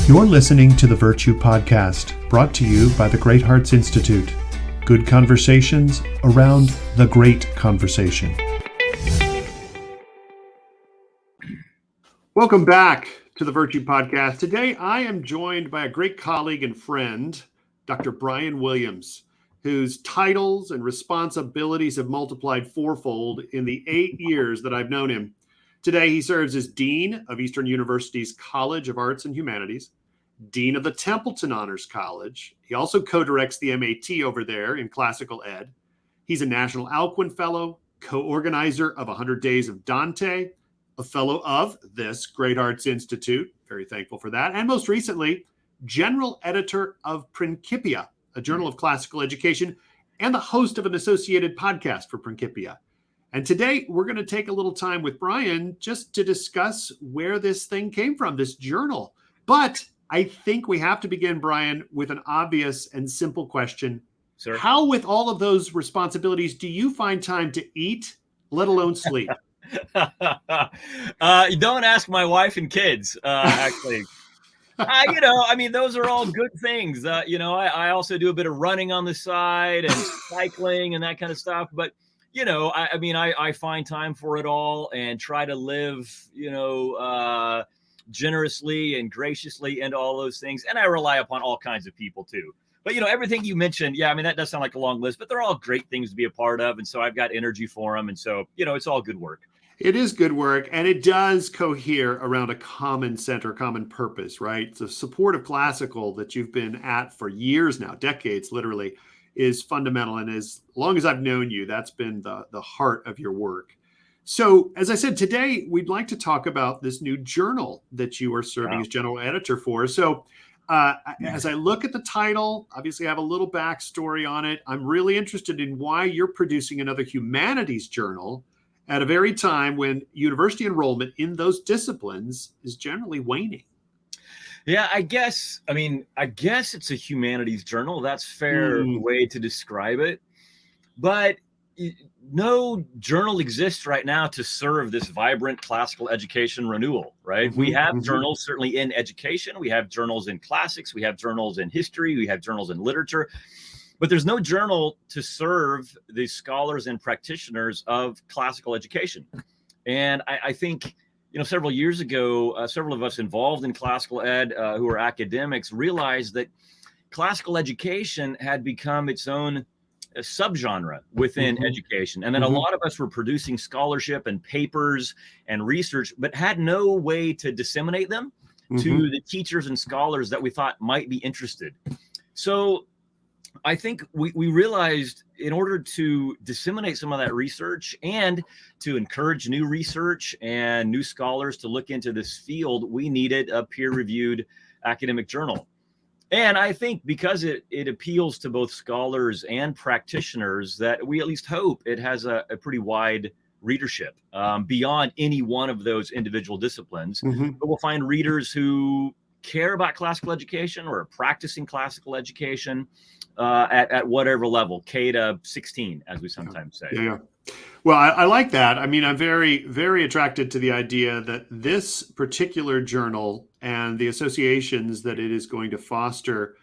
You're listening to the Virtue Podcast, brought to you by the Great Hearts Institute. Good conversations around the great conversation. Welcome back to the Virtue Podcast. Today, I am joined by a great colleague and friend, Dr. Brian Williams, whose titles and responsibilities have multiplied fourfold in the 8 years that I've known him. Today, he serves as Dean of Eastern University's College of Arts and Humanities, Dean of the Templeton Honors College. He also co-directs the MAT over there in classical ed. He's a National Alcuin Fellow, co-organizer of 100 Days of Dante, a fellow of this Great Arts Institute, very thankful for that, and most recently, general editor of Principia, a journal of classical education, and the host of an associated podcast for Principia. And today, we're going to take a little time with Brian just to discuss where this thing came from, this journal. But I think we have to begin, Brian, with an obvious and simple question. Sir? How, with all of those responsibilities, do you find time to eat, let alone sleep? Don't ask my wife and kids, actually. Those are all good things. I also do a bit of running on the side and cycling and that kind of stuff. But, I find time for it all and try to live, generously and graciously into all those things. And I rely upon all kinds of people too. But, everything you mentioned, that does sound like a long list, but they're all great things to be a part of. And so I've got energy for them. And so, it's all good work. It is good work, and it does cohere around a common center, common purpose, right? It's the support of classical that you've been at for years now, decades literally, is fundamental. And as long as I've known you, that's been the heart of your work. So, as I said, today we'd like to talk about this new journal that you are serving as general editor for. So, as I look at the title, obviously I have a little backstory on it. I'm really interested in why you're producing another humanities journal at a very time when university enrollment in those disciplines is generally waning. Yeah, I guess it's a humanities journal. That's a fair way to describe it. But no journal exists right now to serve this vibrant classical education renewal, right? We have journals certainly in education. We have journals in classics. We have journals in history. We have journals in literature. But there's no journal to serve the scholars and practitioners of classical education. And I think, several years ago, several of us involved in classical ed who are academics realized that classical education had become its own subgenre within education. And then a lot of us were producing scholarship and papers and research, but had no way to disseminate them to the teachers and scholars that we thought might be interested. So I think we realized in order to disseminate some of that research and to encourage new research and new scholars to look into this field, we needed a peer-reviewed academic journal. And I think because it appeals to both scholars and practitioners, that we at least hope it has a pretty wide readership beyond any one of those individual disciplines. But we'll find readers who care about classical education or are practicing classical education at whatever level, K to 16, as we sometimes say. Yeah. Well, I like that. I mean, I'm very, very attracted to the idea that this particular journal and the associations that it is going to foster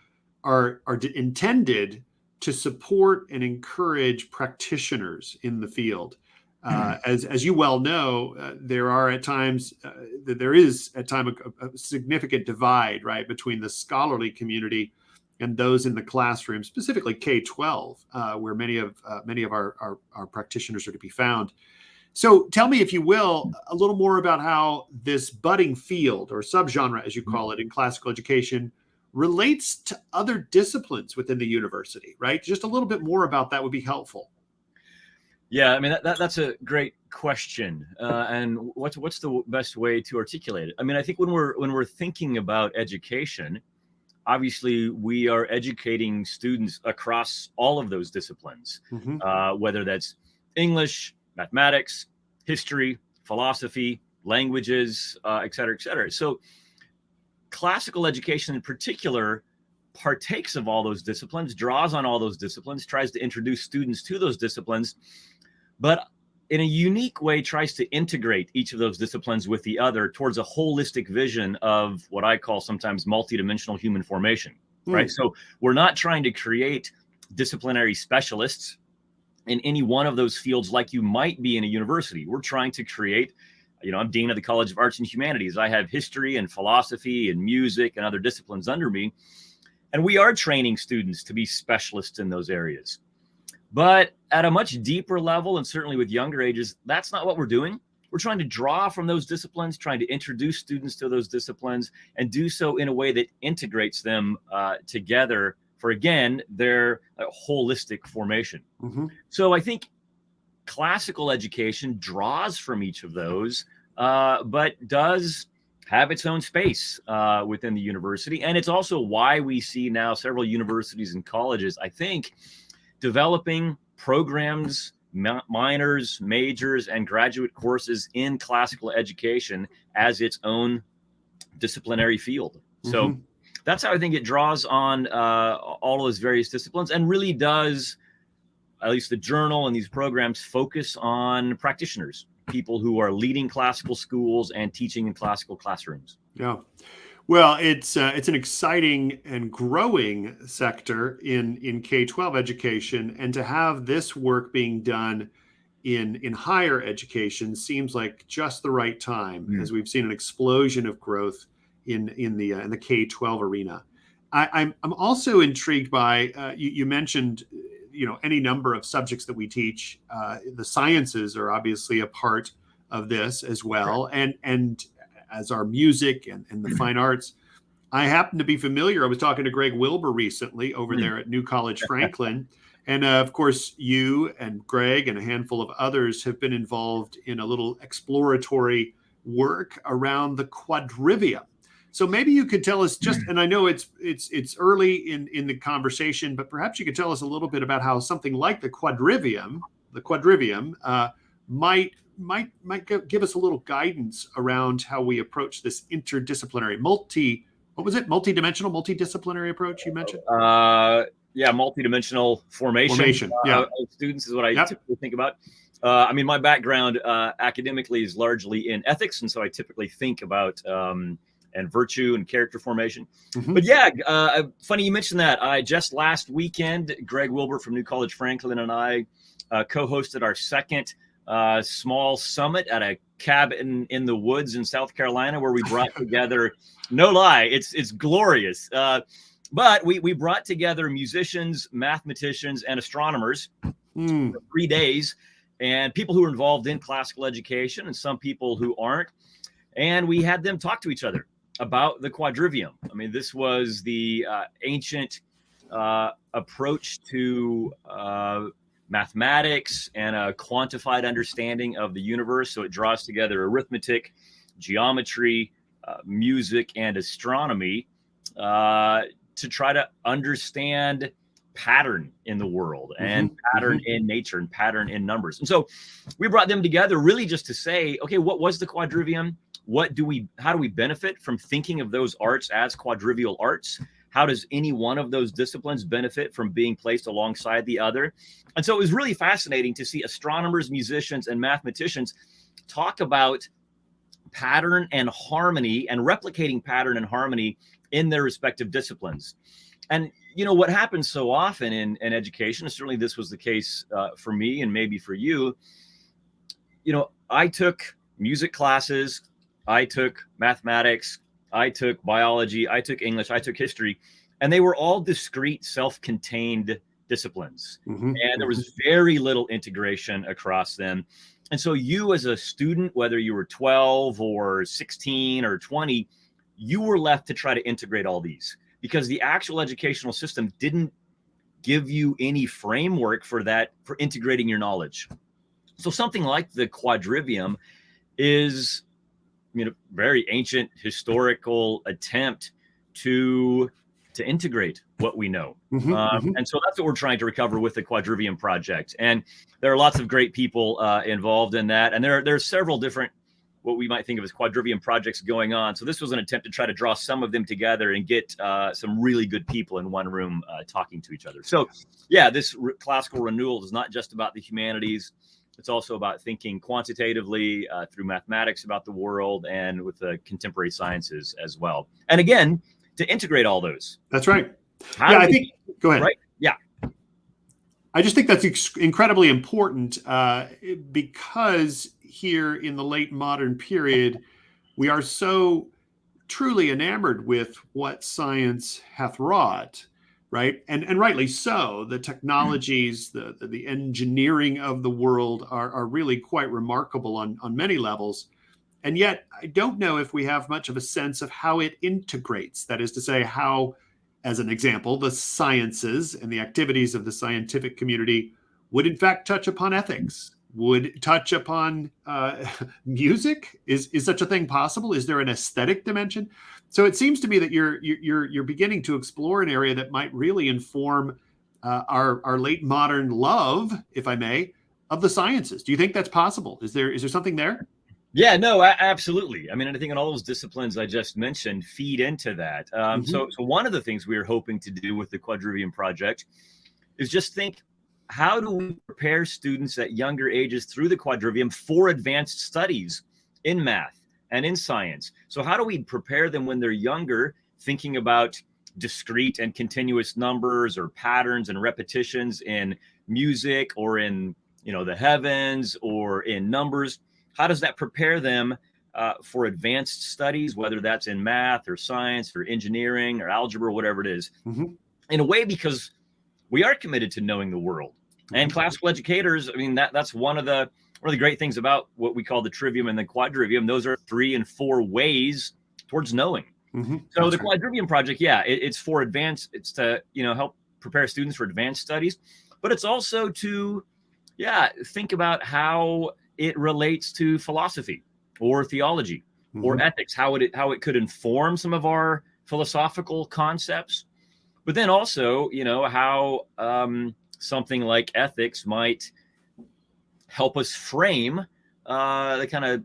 are intended to support and encourage practitioners in the field. As you well know, there is at times a significant divide, right, between the scholarly community and those in the classroom, specifically K-12, where many of our practitioners are to be found. So tell me, if you will, a little more about how this budding field or subgenre, as you call it, in classical education relates to other disciplines within the university, right? Just a little bit more about that would be helpful. Yeah, I mean, that's a great question. And what's the best way to articulate it? I mean, I think when we're thinking about education, obviously we are educating students across all of those disciplines, whether that's English, mathematics, history, philosophy, languages, et cetera, et cetera. So classical education in particular partakes of all those disciplines, draws on all those disciplines, tries to introduce students to those disciplines. But in a unique way, tries to integrate each of those disciplines with the other towards a holistic vision of what I call sometimes multidimensional human formation, right? So we're not trying to create disciplinary specialists in any one of those fields like you might be in a university. We're trying to create, I'm dean of the College of Arts and Humanities. I have history and philosophy and music and other disciplines under me. And we are training students to be specialists in those areas. But at a much deeper level, and certainly with younger ages, that's not what we're doing. We're trying to draw from those disciplines, trying to introduce students to those disciplines, and do so in a way that integrates them together for, again, their holistic formation. So I think classical education draws from each of those, but does have its own space within the university. And it's also why we see now several universities and colleges, I think, developing programs, minors, majors, and graduate courses in classical education as its own disciplinary field. So that's how I think it draws on all of those various disciplines, and really does, at least the journal and these programs, focus on practitioners, people who are leading classical schools and teaching in classical classrooms. Yeah. Well, it's an exciting and growing sector in K-12 education, and to have this work being done in higher education seems like just the right time, as we've seen an explosion of growth in the K-12 arena. I'm also intrigued by you mentioned any number of subjects that we teach. The sciences are obviously a part of this as well, and as our music and the fine arts. I happen to be familiar. I was talking to Greg Wilbur recently over there at New College Franklin. And of course, you and Greg and a handful of others have been involved in a little exploratory work around the quadrivium. So maybe you could tell us just, and I know it's early in the conversation, but perhaps you could tell us a little bit about how something like the quadrivium might give us a little guidance around how we approach this interdisciplinary multidimensional, multidisciplinary approach you mentioned? Multidimensional formation of students is what I typically think about. My background academically is largely in ethics, and so I typically think about and virtue and character formation. But funny you mentioned that. Just last weekend, Greg Wilbur from New College Franklin and I co-hosted our second small summit at a cabin in the woods in South Carolina, where we brought together, no lie, it's glorious. But we brought together musicians, mathematicians, and astronomers for 3 days, and people who are involved in classical education and some people who aren't. And we had them talk to each other about the quadrivium. This was the ancient approach to mathematics and a quantified understanding of the universe. So it draws together arithmetic, geometry, music, and astronomy to try to understand pattern in the world and pattern in nature and pattern in numbers. And so we brought them together really just to say, okay, what was the quadrivium? How do we benefit from thinking of those arts as quadrivial arts? How does any one of those disciplines benefit from being placed alongside the other? And so it was really fascinating to see astronomers, musicians, and mathematicians talk about pattern and harmony and replicating pattern and harmony in their respective disciplines. And what happens so often in education, and certainly this was the case for me and maybe for you, I took music classes, I took mathematics, I took biology, I took English, I took history, and they were all discrete, self-contained disciplines. And there was very little integration across them. And so you as a student, whether you were 12 or 16 or 20, you were left to try to integrate all these, because the actual educational system didn't give you any framework for integrating your knowledge. So something like the quadrivium is very ancient historical attempt to integrate what we know. And so that's what we're trying to recover with the Quadrivium Project. And there are lots of great people involved in that. And there are several different, what we might think of as Quadrivium projects going on. So this was an attempt to try to draw some of them together and get some really good people in one room talking to each other. So this classical renewal is not just about the humanities. It's also about thinking quantitatively through mathematics about the world and with the contemporary sciences as well. And again, to integrate all those. That's right. Yeah, I think, go ahead. Right? Yeah. I just think that's incredibly important because here in the late modern period, we are so truly enamored with what science hath wrought, right? And rightly so. The technologies, the engineering of the world are really quite remarkable on many levels. And yet, I don't know if we have much of a sense of how it integrates. That is to say, how, as an example, the sciences and the activities of the scientific community would in fact touch upon ethics, would touch upon music. Is such a thing possible? Is there an aesthetic dimension? So it seems to me that you're beginning to explore an area that might really inform our late modern love, if I may, of the sciences. Do you think that's possible? Is there something there? Yeah, no, absolutely. I mean, I think all those disciplines I just mentioned feed into that. So one of the things we are hoping to do with the Quadrivium Project is just think, how do we prepare students at younger ages through the Quadrivium for advanced studies in math and in science? So how do we prepare them when they're younger, thinking about discrete and continuous numbers or patterns and repetitions in music or in, the heavens or in numbers? How does that prepare them for advanced studies, whether that's in math or science or engineering or algebra, whatever it is, in a way, because we are committed to knowing the world. And classical educators, I mean, that's one of the great things about what we call the trivium and the quadrivium. Those are 3 and 4 ways towards knowing. So the Quadrivium Project, it's for advanced, it's to, help prepare students for advanced studies, but it's also to, think about how it relates to philosophy or theology or ethics, how it could inform some of our philosophical concepts, but then also, how something like ethics might help us frame the kind of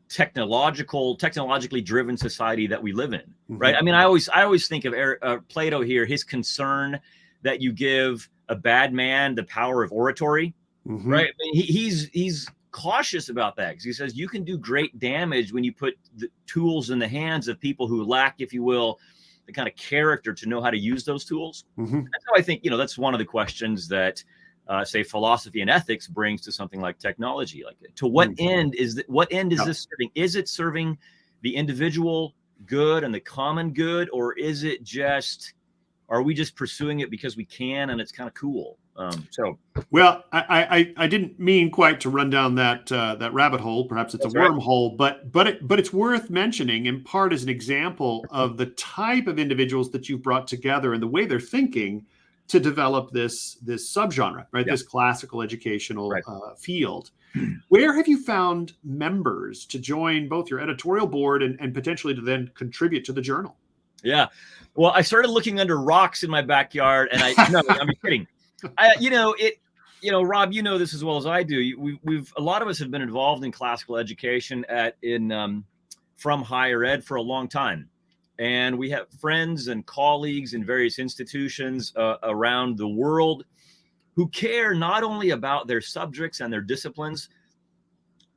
technologically driven society that we live in, right? I mean, I always think of Plato here, his concern that you give a bad man the power of oratory, right? I mean, he's cautious about that because he says you can do great damage when you put the tools in the hands of people who lack, if you will, the kind of character to know how to use those tools. And so I think, that's one of the questions that say philosophy and ethics brings to something like technology. Like, to what end is this serving? Is it serving the individual good and the common good, or is it are we just pursuing it because we can and it's kind of cool? Well, I didn't mean quite to run down that rabbit hole. Perhaps it's a wormhole, but it's worth mentioning in part as an example of the type of individuals that you've brought together and the way they're thinking to develop this subgenre, right? This classical educational field. Where have you found members to join both your editorial board and potentially to then contribute to the journal? Yeah, well, I started looking under rocks in my backyard, and I'm kidding. Rob, you know this as well as I do. A lot of us have been involved in classical education from higher ed for a long time. And we have friends and colleagues in various institutions around the world who care not only about their subjects and their disciplines,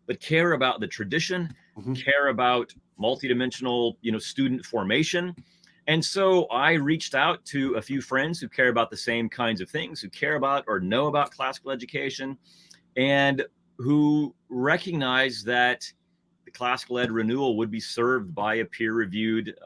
but care about the tradition, care about multidimensional, student formation. And so I reached out to a few friends who care about the same kinds of things, who care about or know about classical education, and who recognize that the classical ed renewal would be served by a peer-reviewed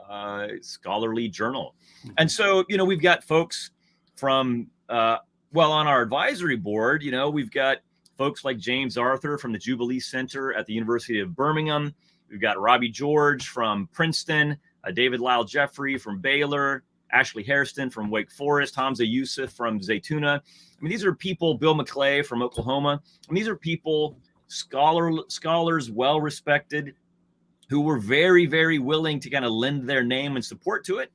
scholarly journal. And so, we've got folks from, on our advisory board, we've got folks like James Arthur from the Jubilee Center at the University of Birmingham. We've got Robbie George from Princeton, David Lyle Jeffrey from Baylor, Ashley Hairston from Wake Forest, Hamza Yusuf from Zaytuna. I mean, these are people, Bill McClay from Oklahoma. And these are people, scholars, well-respected, who were very, very willing to kind of lend their name and support to it.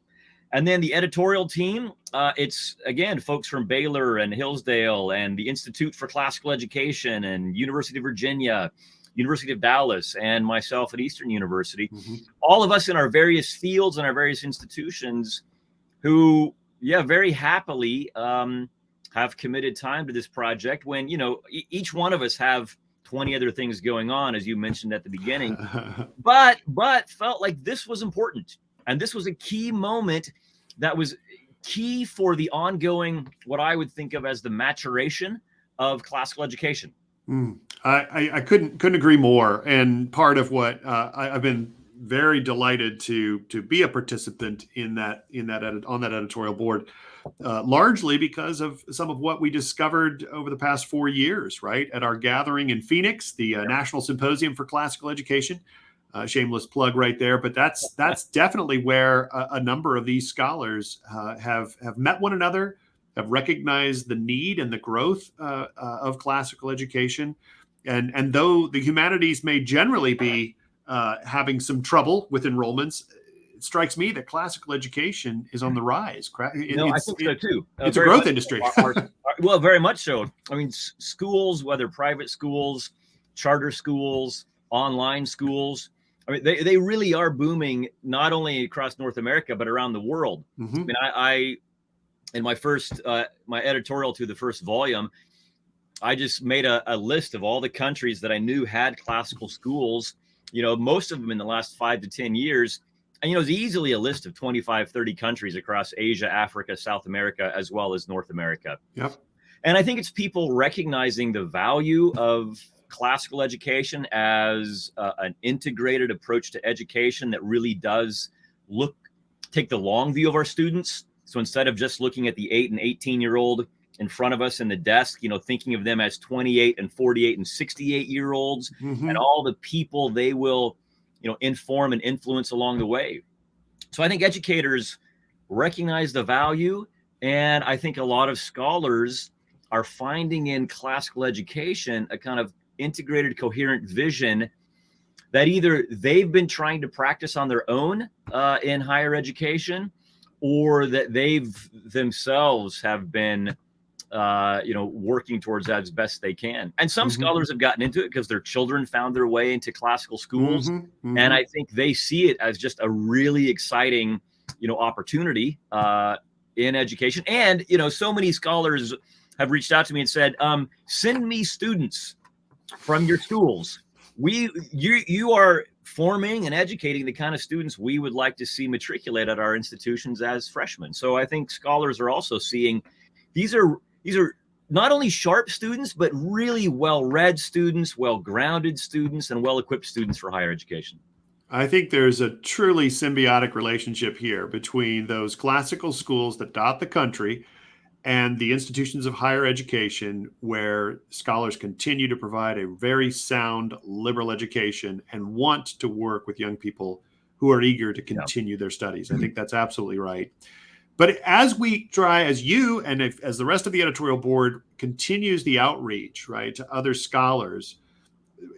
And then the editorial team, it's, again, folks from Baylor and Hillsdale and the Institute for Classical Education and University of Virginia, University of Dallas, and myself at Eastern University. All of us in our various fields and our various institutions who, very happily have have committed time to this project when, each one of us have 20 other things going on, as you mentioned at the beginning, but felt like this was important. And this was a key moment that was key for the ongoing, what I would think of as the maturation of classical education. I couldn't agree more. And part of what I've been very delighted to be a participant on that editorial board, largely because of some of what we discovered over the past 4 years, right? At our gathering in Phoenix, the National Symposium for Classical Education. Shameless plug right there, but that's definitely where a number of these scholars have met one another, have recognized the need and the growth of classical education, and though the humanities may generally be having some trouble with enrollments, it strikes me that classical education is on the rise. I think so too. It's a growth industry. Well, very much so. I mean, schools, whether private schools, charter schools, online schools, I mean, they really are booming, not only across North America, but around the world. I mean, I in my first, my editorial to the first volume, I just made a list of all the countries that I knew had classical schools, most of them in the last 5 to 10 years. And, it's easily a list of 25, 30 countries across Asia, Africa, South America, as well as North America. Yep. And I think it's people recognizing the value of classical education as an integrated approach to education that really does take the long view of our students. So instead of just looking at the 8 and 18-year-old in front of us in the desk, thinking of them as 28 and 48 and 68-year-olds and all the people they will, inform and influence along the way. So I think educators recognize the value, and I think a lot of scholars are finding in classical education a kind of integrated, coherent vision that either they've been trying to practice on their own in higher education, or that they've themselves have been, working towards that as best they can. And some scholars have gotten into it because their children found their way into classical schools. And I think they see it as just a really exciting, opportunity in education. And, so many scholars have reached out to me and said, send me students from your schools. You are forming and educating the kind of students we would like to see matriculate at our institutions as freshmen. So I think scholars are also seeing these are not only sharp students, but really well-read students, well-grounded students, and well-equipped students for higher education. I think there's a truly symbiotic relationship here between those classical schools that dot the country and the institutions of higher education, where scholars continue to provide a very sound liberal education and want to work with young people who are eager to continue their studies. I think that's absolutely right. But as we try, as you and as the rest of the editorial board continues the outreach, right, to other scholars,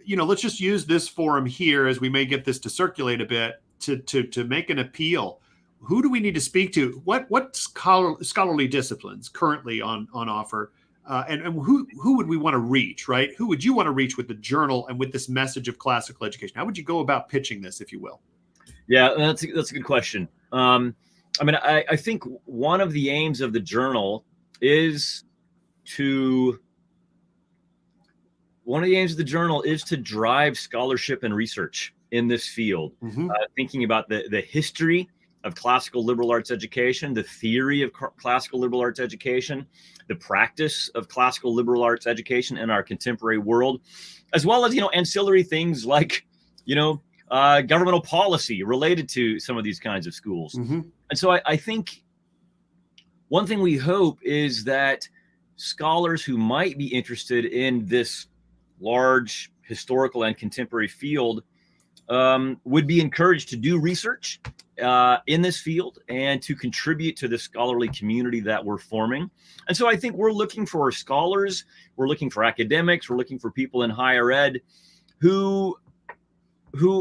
let's just use this forum here, as we may get this to circulate a bit, to make an appeal. Who do we need to speak to? What scholarly disciplines currently on offer, and who would we want to reach? Right? Who would you want to reach with the journal and with this message of classical education? How would you go about pitching this, if you will? Yeah, that's a good question. I think one of the aims of the journal is to drive scholarship and research in this field, thinking about the history of classical liberal arts education, the theory of classical liberal arts education, the practice of classical liberal arts education in our contemporary world, as well as, ancillary things like, governmental policy related to some of these kinds of schools. And so I think one thing we hope is that scholars who might be interested in this large historical and contemporary field would be encouraged to do research in this field and to contribute to the scholarly community that we're forming. And so I think we're looking for scholars, we're looking for academics, we're looking for people in higher ed who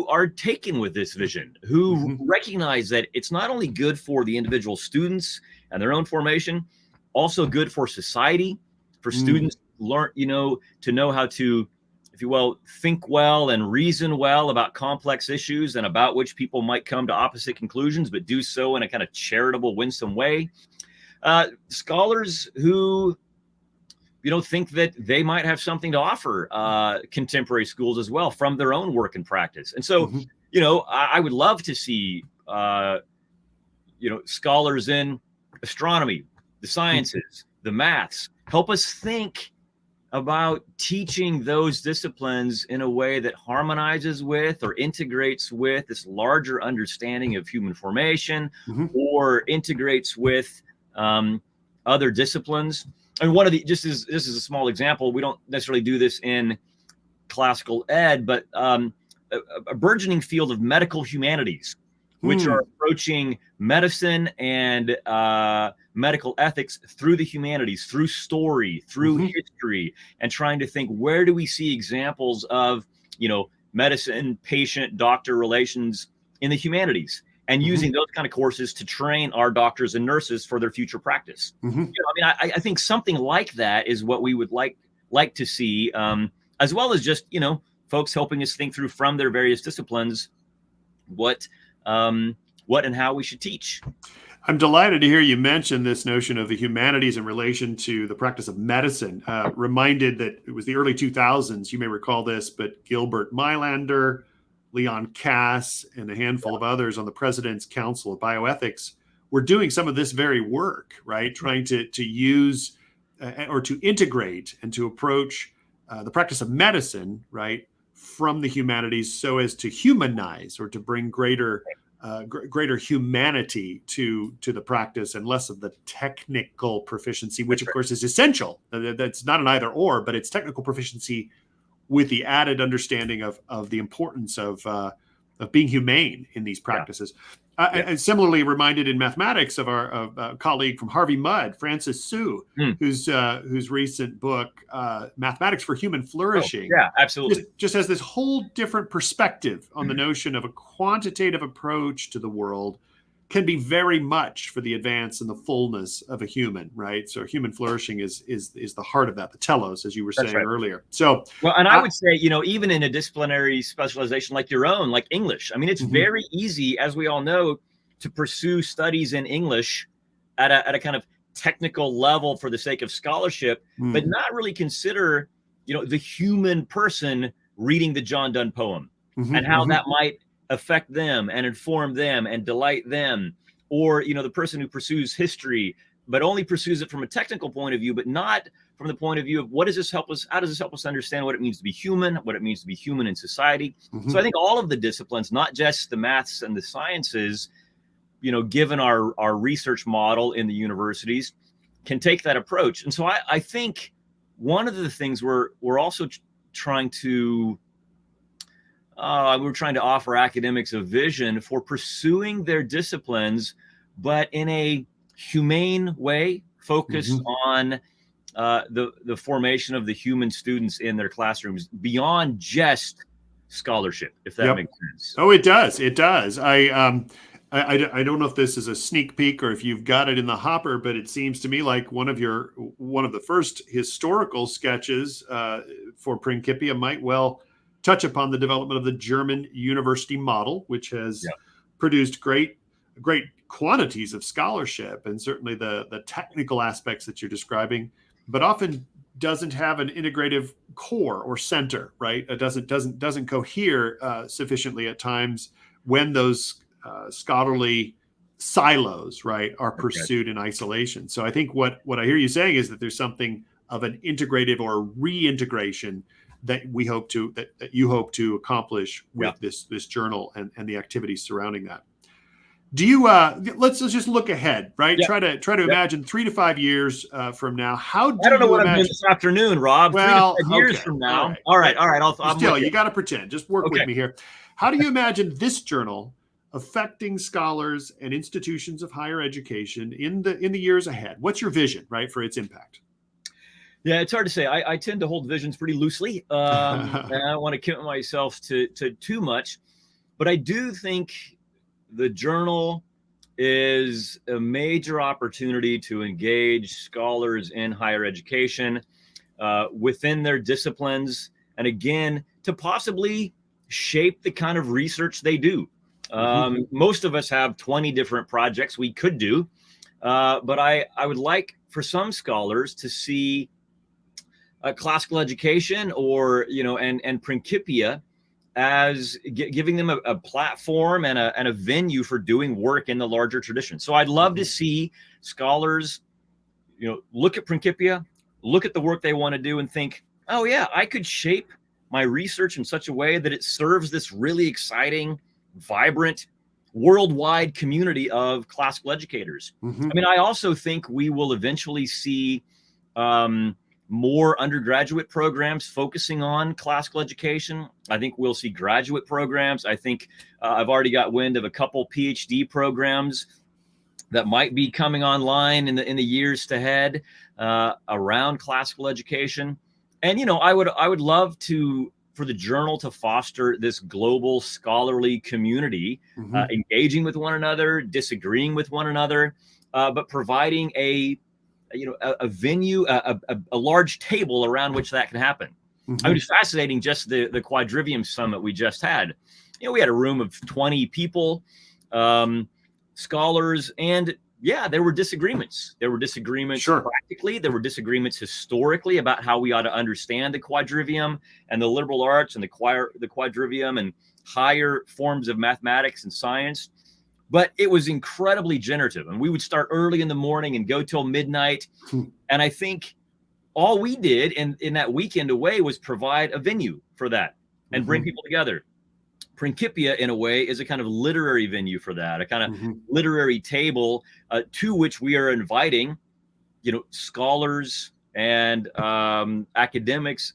are taken with this vision, who recognize that it's not only good for the individual students and their own formation, also good for society, for students learn, to know how to, if you will, think well and reason well about complex issues and about which people might come to opposite conclusions, but do so in a kind of charitable, winsome way. Scholars who think that they might have something to offer contemporary schools as well from their own work and practice. And so, I would love to see, scholars in astronomy, the sciences, the maths, help us think about teaching those disciplines in a way that harmonizes with or integrates with this larger understanding of human formation, or integrates with other disciplines. And one of the, this is a small example. We don't necessarily do this in classical ed, but a burgeoning field of medical humanities, which are approaching medicine and medical ethics through the humanities, through story, through history, and trying to think, where do we see examples of, medicine, patient, doctor relations in the humanities, and using those kind of courses to train our doctors and nurses for their future practice. I think something like that is what we would like to see, as well as just, folks helping us think through from their various disciplines what and how we should teach. I'm delighted to hear you mention this notion of the humanities in relation to the practice of medicine. Reminded that it was the early 2000s, you may recall this, but Gilbert Meilander, Leon Cass, and a handful of others on the President's Council of Bioethics were doing some of this very work, right? Trying to use or to integrate and to approach the practice of medicine, right, from the humanities so as to humanize or to bring greater humanity to the practice and less of the technical proficiency, which of course is essential. That's not an either or, but it's technical proficiency with the added understanding of the importance of being humane in these practices. And similarly reminded in mathematics of our colleague from Harvey Mudd, Francis Su, whose recent book, Mathematics for Human Flourishing, absolutely, just has this whole different perspective on the notion of a quantitative approach to the world can be very much for the advance and the fullness of a human, right? So human flourishing is the heart of that, the telos, as you were saying earlier. So, well, and I would say, even in a disciplinary specialization like your own, like English, I mean, it's very easy, as we all know, to pursue studies in English at a kind of technical level for the sake of scholarship, but not really consider, the human person reading the John Donne poem and how that might affect them and inform them and delight them, or the person who pursues history but only pursues it from a technical point of view, but not from the point of view of how does this help us understand what it means to be human, what it means to be human in society. So I think all of the disciplines, not just the maths and the sciences, given our research model in the universities, can take that approach. And so I think one of the things we're also trying to we're trying to offer academics a vision for pursuing their disciplines, but in a humane way, focused on the formation of the human students in their classrooms beyond just scholarship, if that makes sense. Oh, it does. It does. I don't know if this is a sneak peek or if you've got it in the hopper, but it seems to me like one of the first historical sketches for Principia might well touch upon the development of the German university model, which has produced great quantities of scholarship, and certainly the technical aspects that you're describing, but often doesn't have an integrative core or center, right? It doesn't cohere sufficiently at times when those scholarly silos, right, are pursued in isolation. So I think what I hear you saying is that there's something of an integrative or reintegration that you hope to accomplish with this journal and the activities surrounding that. Do you let's just look ahead, right? Try to imagine 3 to 5 years from now. How do I don't know you what imagine? I'm doing this afternoon, Rob. Well, 3 to 5 years from now. All right. Still, you got to pretend. Just work with me here. How do you imagine this journal affecting scholars and institutions of higher education in the years ahead? What's your vision, right, for its impact? Yeah, it's hard to say. I tend to hold visions pretty loosely, and I don't want to commit myself to too much. But I do think the journal is a major opportunity to engage scholars in higher education within their disciplines, and again, to possibly shape the kind of research they do. Most of us have 20 different projects we could do, but I would like for some scholars to see classical education or, and Principia as giving them a platform and a venue for doing work in the larger tradition. So I'd love to see scholars, look at Principia, look at the work they want to do and think, oh yeah, I could shape my research in such a way that it serves this really exciting, vibrant, worldwide community of classical educators. I mean, I also think we will eventually see more undergraduate programs focusing on classical education. I think we'll see graduate programs. I think I've already got wind of a couple PhD programs that might be coming online in the years ahead around classical education. And I would love for the journal to foster this global scholarly community, engaging with one another, disagreeing with one another, but providing a venue, a large table around which that can happen. I mean, it's fascinating, just the Quadrivium Summit we just had. We had a room of 20 people, scholars, and there were disagreements. There were disagreements practically. There were disagreements historically about how we ought to understand the Quadrivium and the liberal arts and the Quadrivium and higher forms of mathematics and science. But it was incredibly generative, and we would start early in the morning and go till midnight. And I think all we did in that weekend away was provide a venue for that and bring people together. Principia, in a way, is a kind of literary venue for that, a kind of literary table to which we are inviting, scholars and academics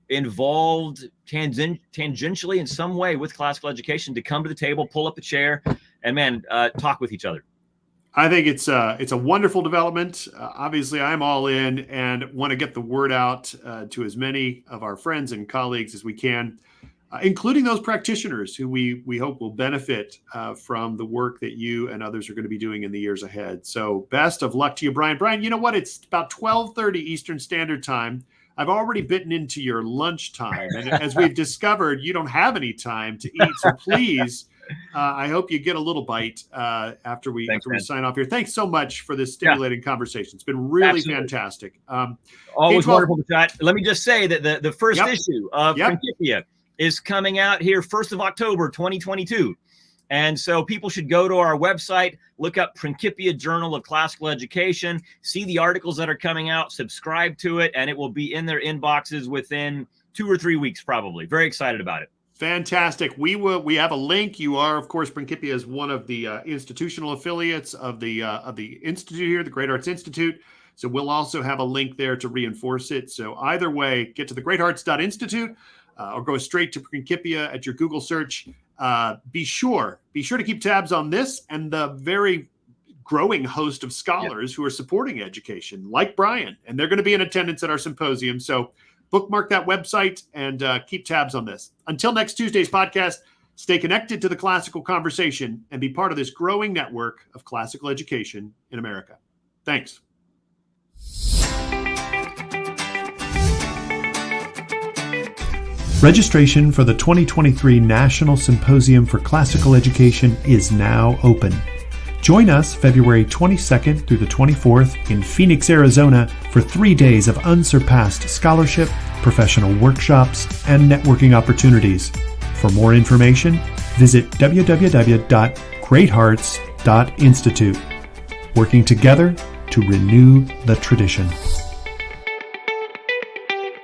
involved tangentially in some way with classical education to come to the table, pull up a chair, and talk with each other. I think it's a wonderful development. Obviously, I'm all in and want to get the word out to as many of our friends and colleagues as we can, including those practitioners who we hope will benefit from the work that you and others are going to be doing in the years ahead. So best of luck to you, Brian. Brian, you know what? It's about 12:30 Eastern Standard Time. I've already bitten into your lunchtime. And as we've discovered, you don't have any time to eat. So please, I hope you get a little bite after we sign off here. Thanks so much for this stimulating conversation. It's been really fantastic. Always wonderful to chat. Let me just say that the first issue of Principia is coming out here 1st of October, 2022. And so people should go to our website, look up Principia Journal of Classical Education, see the articles that are coming out, subscribe to it, and it will be in their inboxes within 2 or 3 weeks, probably. Very excited about it. Fantastic. We have a link. You are, of course, Principia is one of the institutional affiliates of the institute here, the Great Arts Institute. So we'll also have a link there to reinforce it. So either way, get to the greathearts.institute or go straight to Principia at your Google search. Be sure to keep tabs on this and the very growing host of scholars who are supporting education, like Brian, and they're going to be in attendance at our symposium. So bookmark that website and keep tabs on this. Until next Tuesday's podcast, stay connected to the classical conversation and be part of this growing network of classical education in America. Thanks. Registration for the 2023 National Symposium for Classical Education is now open. Join us February 22nd through the 24th in Phoenix, Arizona for 3 days of unsurpassed scholarship, professional workshops, and networking opportunities. For more information, visit www.greathearts.institute. Working together to renew the tradition.